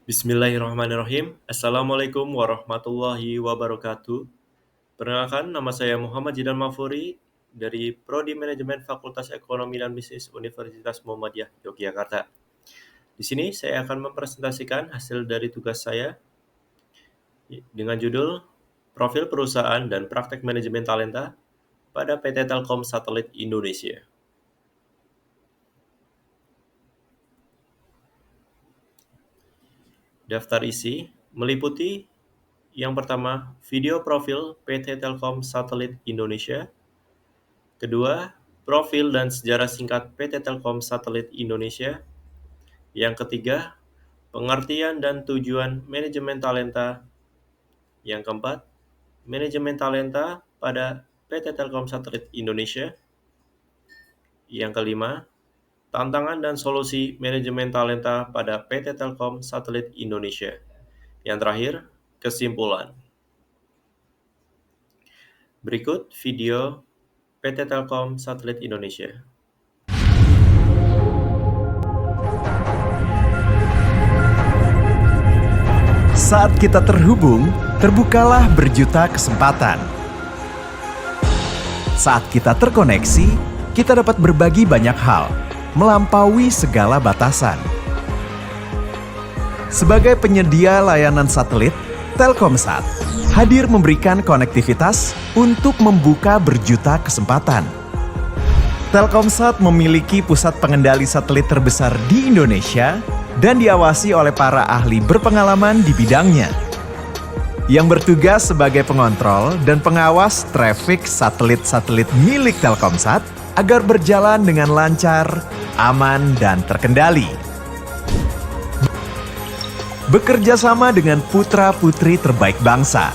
Bismillahirrahmanirrahim. Assalamualaikum warahmatullahi wabarakatuh. Perkenalkan, nama saya Muhammad Jidan Mafuri dari Prodi Manajemen Fakultas Ekonomi dan Bisnis Universitas Muhammadiyah Yogyakarta. Di sini saya akan mempresentasikan hasil dari tugas saya dengan judul Profil Perusahaan dan Praktek Manajemen Talenta pada PT Telkom Satelit Indonesia. Daftar isi meliputi yang pertama, video profil PT Telkom Satelit Indonesia. Kedua, profil dan sejarah singkat PT Telkom Satelit Indonesia. Yang ketiga, pengertian dan tujuan manajemen talenta. Yang keempat, manajemen talenta pada PT Telkom Satelit Indonesia. Yang kelima, tantangan dan solusi manajemen talenta pada PT Telkom Satelit Indonesia. Yang terakhir, kesimpulan. Berikut video PT Telkom Satelit Indonesia. Saat kita terhubung, terbukalah berjuta kesempatan. Saat kita terkoneksi, kita dapat berbagi banyak hal, melampaui segala batasan. Sebagai penyedia layanan satelit, Telkomsat hadir memberikan konektivitas untuk membuka berjuta kesempatan. Telkomsat memiliki pusat pengendali satelit terbesar di Indonesia dan diawasi oleh para ahli berpengalaman di bidangnya, yang bertugas sebagai pengontrol dan pengawas trafik satelit-satelit milik Telkomsat agar berjalan dengan lancar, aman, dan terkendali. Bekerja sama dengan putra-putri terbaik bangsa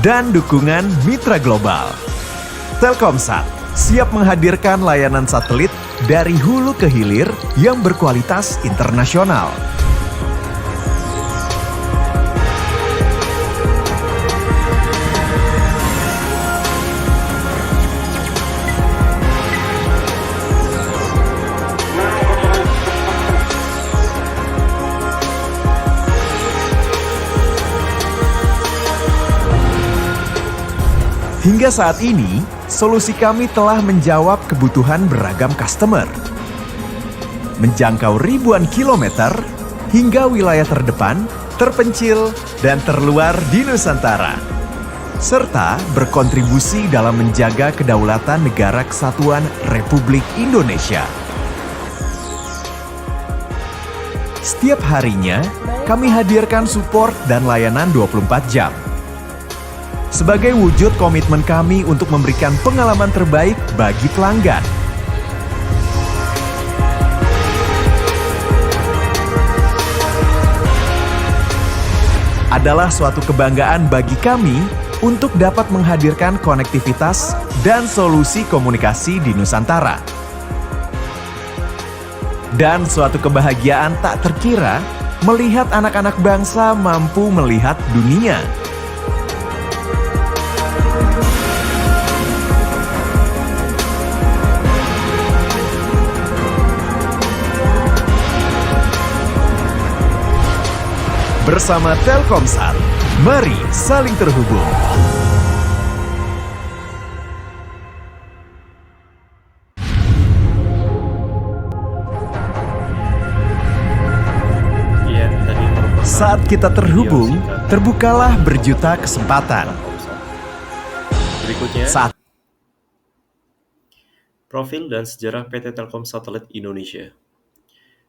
dan dukungan mitra global, Telkomsat siap menghadirkan layanan satelit dari hulu ke hilir yang berkualitas internasional. Hingga saat ini, solusi kami telah menjawab kebutuhan beragam customer. Menjangkau ribuan kilometer hingga wilayah terdepan, terpencil, dan terluar di Nusantara. Serta berkontribusi dalam menjaga kedaulatan Negara Kesatuan Republik Indonesia. Setiap harinya, kami hadirkan support dan layanan 24 jam. Sebagai wujud komitmen kami untuk memberikan pengalaman terbaik bagi pelanggan. Adalah suatu kebanggaan bagi kami untuk dapat menghadirkan konektivitas dan solusi komunikasi di Nusantara. Dan suatu kebahagiaan tak terkira melihat anak-anak bangsa mampu melihat dunia. Bersama Telkomsat, mari saling terhubung. Saat kita terhubung, terbukalah berjuta kesempatan. Berikutnya, Saat profil dan sejarah PT Telkom Satelit Indonesia.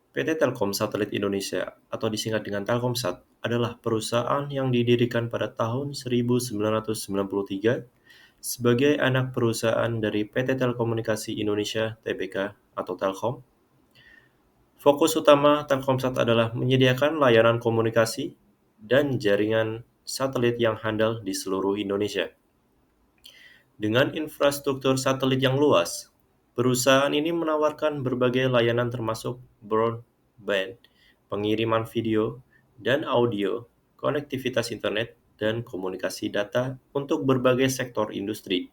PT Telkom Satelit Indonesia atau disingkat dengan Telkomsat adalah perusahaan yang didirikan pada tahun 1993 sebagai anak perusahaan dari PT Telekomunikasi Indonesia Tbk atau Telkom. Fokus utama Telkomsat adalah menyediakan layanan komunikasi dan jaringan satelit yang handal di seluruh Indonesia. Dengan infrastruktur satelit yang luas, perusahaan ini menawarkan berbagai layanan termasuk broadband, pengiriman video dan audio, konektivitas internet, dan komunikasi data untuk berbagai sektor industri.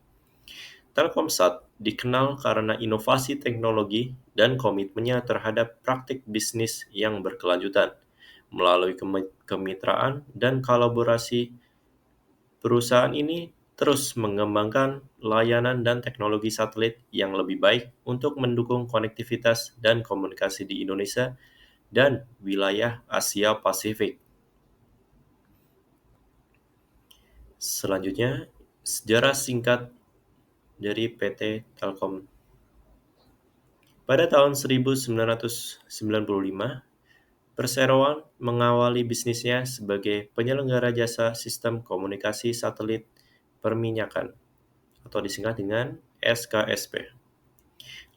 Telkomsat dikenal karena inovasi teknologi dan komitmennya terhadap praktik bisnis yang berkelanjutan, Melalui kemitraan dan kolaborasi, perusahaan ini terus mengembangkan layanan dan teknologi satelit yang lebih baik untuk mendukung konektivitas dan komunikasi di Indonesia dan wilayah Asia Pasifik. Selanjutnya, sejarah singkat dari PT Telkom. Pada tahun 1995, Perseroan mengawali bisnisnya sebagai penyelenggara jasa sistem komunikasi satelit perminyakan atau disingkat dengan SKSP.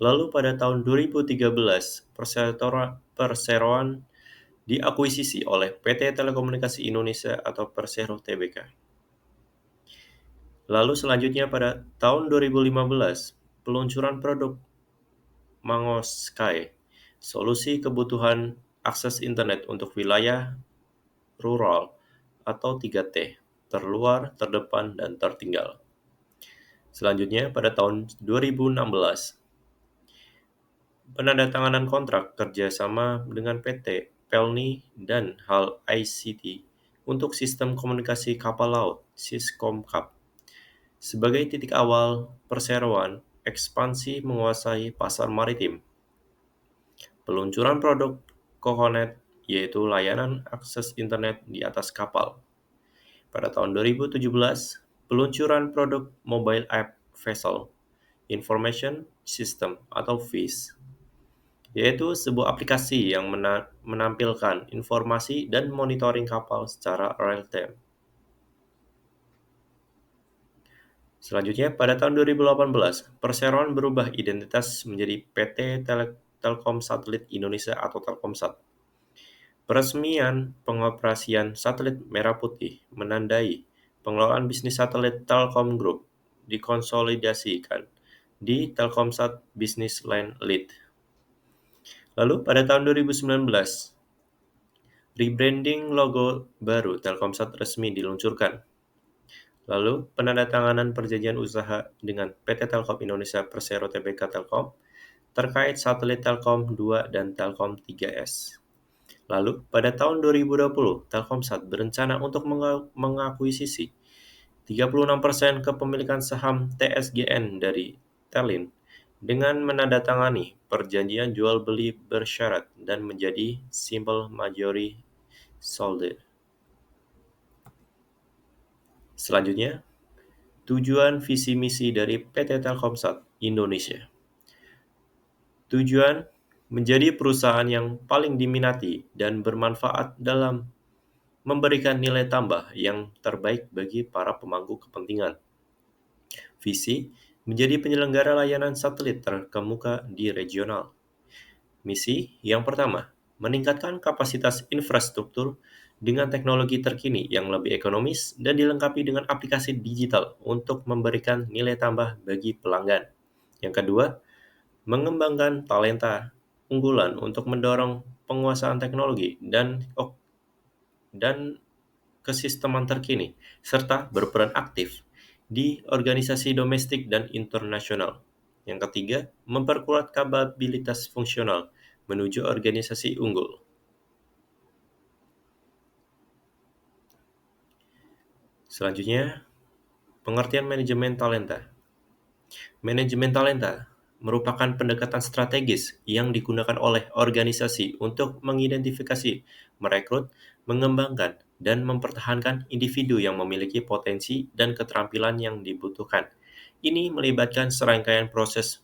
Lalu pada tahun 2013, Perseroan diakuisisi oleh PT Telekomunikasi Indonesia atau Persero Tbk. Lalu selanjutnya pada tahun 2015, peluncuran produk Mango Sky, solusi kebutuhan akses internet untuk wilayah rural atau 3T, terluar, terdepan, dan tertinggal. Selanjutnya pada tahun 2016, penandatanganan kontrak kerjasama dengan PT Pelni dan HAL ICT untuk sistem komunikasi kapal laut Siskomkap. Sebagai titik awal perseroan, ekspansi menguasai pasar maritim. Peluncuran produk Kokonet, yaitu layanan akses internet di atas kapal. Pada tahun 2017, peluncuran produk mobile app Vessel Information System atau VIS, yaitu sebuah aplikasi yang menampilkan informasi dan monitoring kapal secara real-time. Selanjutnya, pada tahun 2018, Perseroan berubah identitas menjadi PT Telkom Satelit Indonesia atau Telkomsat. Peresmian pengoperasian satelit Merah Putih menandai pengelolaan bisnis satelit Telkom Group dikonsolidasikan di Telkomsat Business Line Lead. Lalu pada tahun 2019, rebranding logo baru Telkomsat resmi diluncurkan. Lalu, penandatanganan perjanjian usaha dengan PT Telkom Indonesia Persero Tbk Telkom terkait satelit Telkom 2 dan Telkom 3S. Lalu, pada tahun 2020, Telkomsat berencana untuk mengakuisisi 36% kepemilikan saham TSGN dari Telin dengan menandatangani perjanjian jual beli bersyarat dan menjadi simple majority holder. Selanjutnya, tujuan visi misi dari PT Telkomsat Indonesia. Tujuan menjadi perusahaan yang paling diminati dan bermanfaat dalam memberikan nilai tambah yang terbaik bagi para pemangku kepentingan. Visi menjadi penyelenggara layanan satelit terkemuka di regional. Misi yang pertama, meningkatkan kapasitas infrastruktur dengan teknologi terkini yang lebih ekonomis dan dilengkapi dengan aplikasi digital untuk memberikan nilai tambah bagi pelanggan. Yang kedua, mengembangkan talenta unggulan untuk mendorong penguasaan teknologi dan kesisteman terkini, serta berperan aktif di organisasi domestik dan internasional. Yang ketiga, memperkuat kapabilitas fungsional menuju organisasi unggul. Selanjutnya, pengertian manajemen talenta. Manajemen talenta merupakan pendekatan strategis yang digunakan oleh organisasi untuk mengidentifikasi, merekrut, mengembangkan, dan mempertahankan individu yang memiliki potensi dan keterampilan yang dibutuhkan. Ini melibatkan serangkaian proses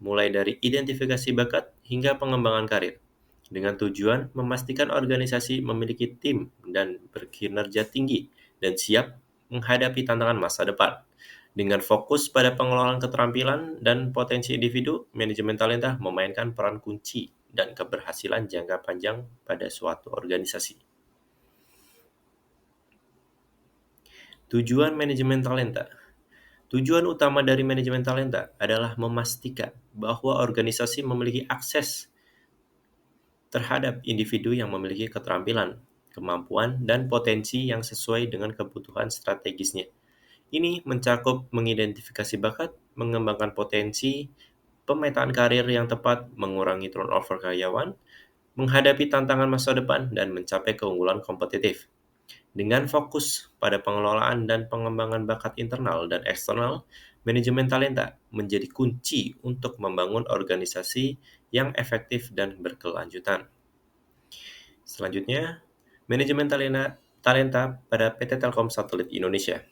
mulai dari identifikasi bakat hingga pengembangan karir, dengan tujuan memastikan organisasi memiliki tim dan berkinerja tinggi dan siap menghadapi tantangan masa depan. Dengan fokus pada pengelolaan keterampilan dan potensi individu, manajemen talenta memainkan peran kunci dan keberhasilan jangka panjang pada suatu organisasi. Tujuan manajemen talenta. Tujuan utama dari manajemen talenta adalah memastikan bahwa organisasi memiliki akses terhadap individu yang memiliki keterampilan, kemampuan, dan potensi yang sesuai dengan kebutuhan strategisnya. Ini mencakup mengidentifikasi bakat, mengembangkan potensi, pemetaan karir yang tepat, mengurangi turnover karyawan, menghadapi tantangan masa depan dan mencapai keunggulan kompetitif. Dengan fokus pada pengelolaan dan pengembangan bakat internal dan eksternal, manajemen talenta menjadi kunci untuk membangun organisasi yang efektif dan berkelanjutan. Selanjutnya, manajemen talenta pada PT Telkom Satelit Indonesia.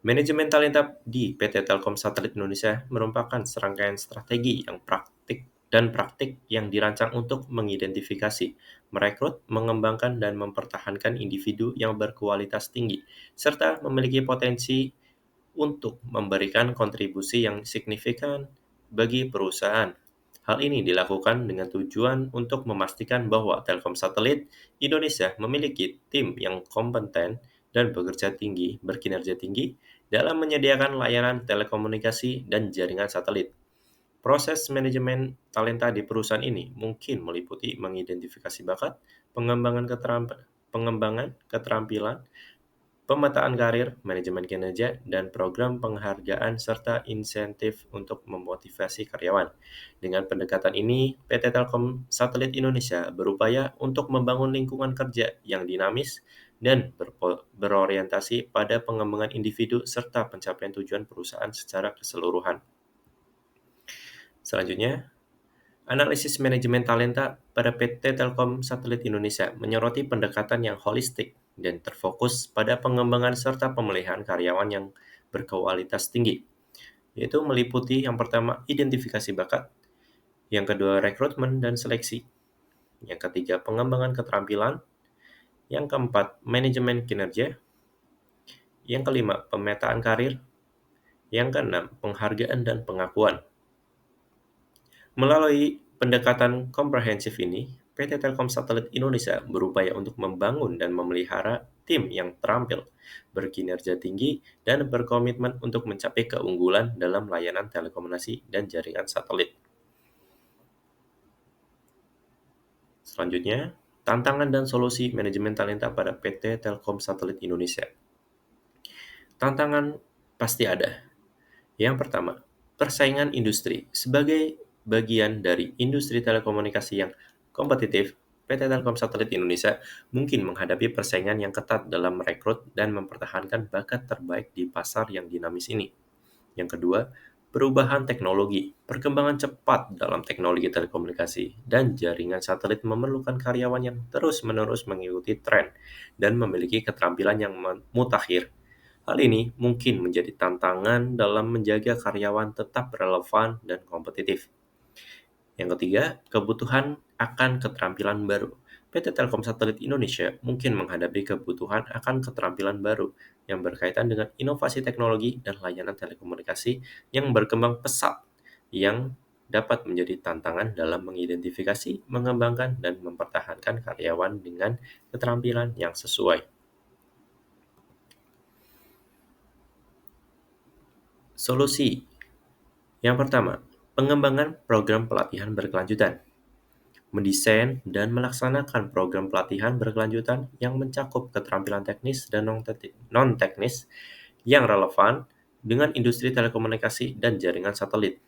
Manajemen talenta di PT Telkom Satelit Indonesia merupakan serangkaian strategi praktik yang dirancang untuk mengidentifikasi, merekrut, mengembangkan, dan mempertahankan individu yang berkualitas tinggi, serta memiliki potensi untuk memberikan kontribusi yang signifikan bagi perusahaan. Hal ini dilakukan dengan tujuan untuk memastikan bahwa Telkom Satelit Indonesia memiliki tim yang kompeten dan berkinerja tinggi dalam menyediakan layanan telekomunikasi dan jaringan satelit. Proses manajemen talenta di perusahaan ini mungkin meliputi mengidentifikasi bakat, pengembangan keterampilan, pemetaan karir, manajemen kinerja, dan program penghargaan serta insentif untuk memotivasi karyawan. Dengan pendekatan ini, PT Telkom Satelit Indonesia berupaya untuk membangun lingkungan kerja yang dinamis dan berorientasi pada pengembangan individu serta pencapaian tujuan perusahaan secara keseluruhan. Selanjutnya, analisis manajemen talenta pada PT Telkom Satelit Indonesia menyoroti pendekatan yang holistik dan terfokus pada pengembangan serta pemeliharaan karyawan yang berkualitas tinggi, yaitu meliputi yang pertama identifikasi bakat, yang kedua rekrutmen dan seleksi, yang ketiga pengembangan keterampilan, yang keempat manajemen kinerja, yang kelima pemetaan karir, yang keenam penghargaan dan pengakuan. Melalui pendekatan komprehensif ini, PT Telkom Satelit Indonesia berupaya untuk membangun dan memelihara tim yang terampil, berkinerja tinggi, dan berkomitmen untuk mencapai keunggulan dalam layanan telekomunikasi dan jaringan satelit. Selanjutnya, tantangan dan solusi manajemen talenta pada PT Telkom Satelit Indonesia. Tantangan pasti ada. Yang pertama, persaingan industri. Sebagai bagian dari industri telekomunikasi yang kompetitif, PT Telkom Satelit Indonesia mungkin menghadapi persaingan yang ketat dalam merekrut dan mempertahankan bakat terbaik di pasar yang dinamis ini. Yang kedua, perubahan teknologi. Perkembangan cepat dalam teknologi telekomunikasi dan jaringan satelit memerlukan karyawan yang terus-menerus mengikuti tren dan memiliki keterampilan yang mutakhir. Hal ini mungkin menjadi tantangan dalam menjaga karyawan tetap relevan dan kompetitif. Yang ketiga, kebutuhan akan keterampilan baru. PT Telkom Satelit Indonesia mungkin menghadapi kebutuhan akan keterampilan baru yang berkaitan dengan inovasi teknologi dan layanan telekomunikasi yang berkembang pesat, yang dapat menjadi tantangan dalam mengidentifikasi, mengembangkan, dan mempertahankan karyawan dengan keterampilan yang sesuai. Solusi yang pertama, pengembangan program pelatihan berkelanjutan. Mendesain dan melaksanakan program pelatihan berkelanjutan yang mencakup keterampilan teknis dan non-teknis yang relevan dengan industri telekomunikasi dan jaringan satelit.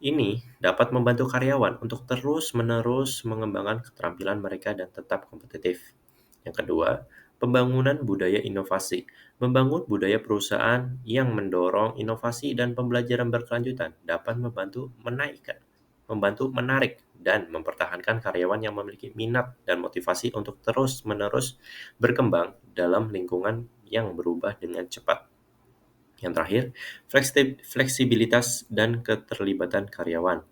Ini dapat membantu karyawan untuk terus-menerus mengembangkan keterampilan mereka dan tetap kompetitif. Yang kedua, pembangunan budaya inovasi. Membangun budaya perusahaan yang mendorong inovasi dan pembelajaran berkelanjutan dapat membantu menarik dan mempertahankan karyawan yang memiliki minat dan motivasi untuk terus-menerus berkembang dalam lingkungan yang berubah dengan cepat. Yang terakhir, fleksibilitas dan keterlibatan karyawan.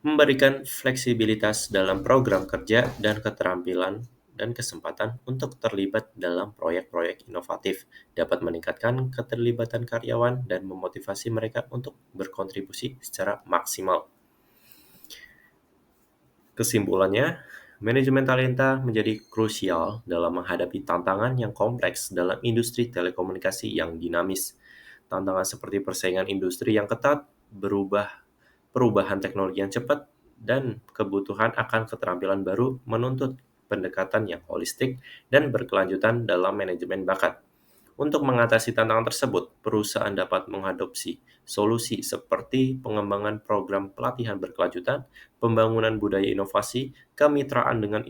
Memberikan fleksibilitas dalam program kerja dan keterampilan dan kesempatan untuk terlibat dalam proyek-proyek inovatif dapat meningkatkan keterlibatan karyawan dan memotivasi mereka untuk berkontribusi secara maksimal. Kesimpulannya, manajemen talenta menjadi krusial dalam menghadapi tantangan yang kompleks dalam industri telekomunikasi yang dinamis. Tantangan seperti persaingan industri yang ketat, perubahan teknologi yang cepat, dan kebutuhan akan keterampilan baru menuntut pendekatan yang holistik dan berkelanjutan dalam manajemen bakat. Untuk mengatasi tantangan tersebut, perusahaan dapat mengadopsi solusi seperti pengembangan program pelatihan berkelanjutan, pembangunan budaya inovasi, kemitraan dengan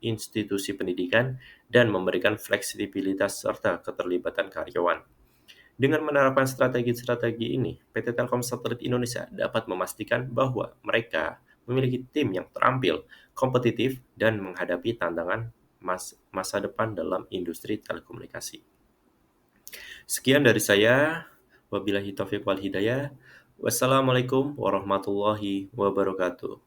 institusi pendidikan, dan memberikan fleksibilitas serta keterlibatan karyawan. Dengan menerapkan strategi-strategi ini, PT Telkom Satelit Indonesia dapat memastikan bahwa mereka memiliki tim yang terampil, kompetitif, dan menghadapi tantangan masa depan dalam industri telekomunikasi. Sekian dari saya. Wabillahi taufiq wal hidayah. Wassalamualaikum warahmatullahi wabarakatuh.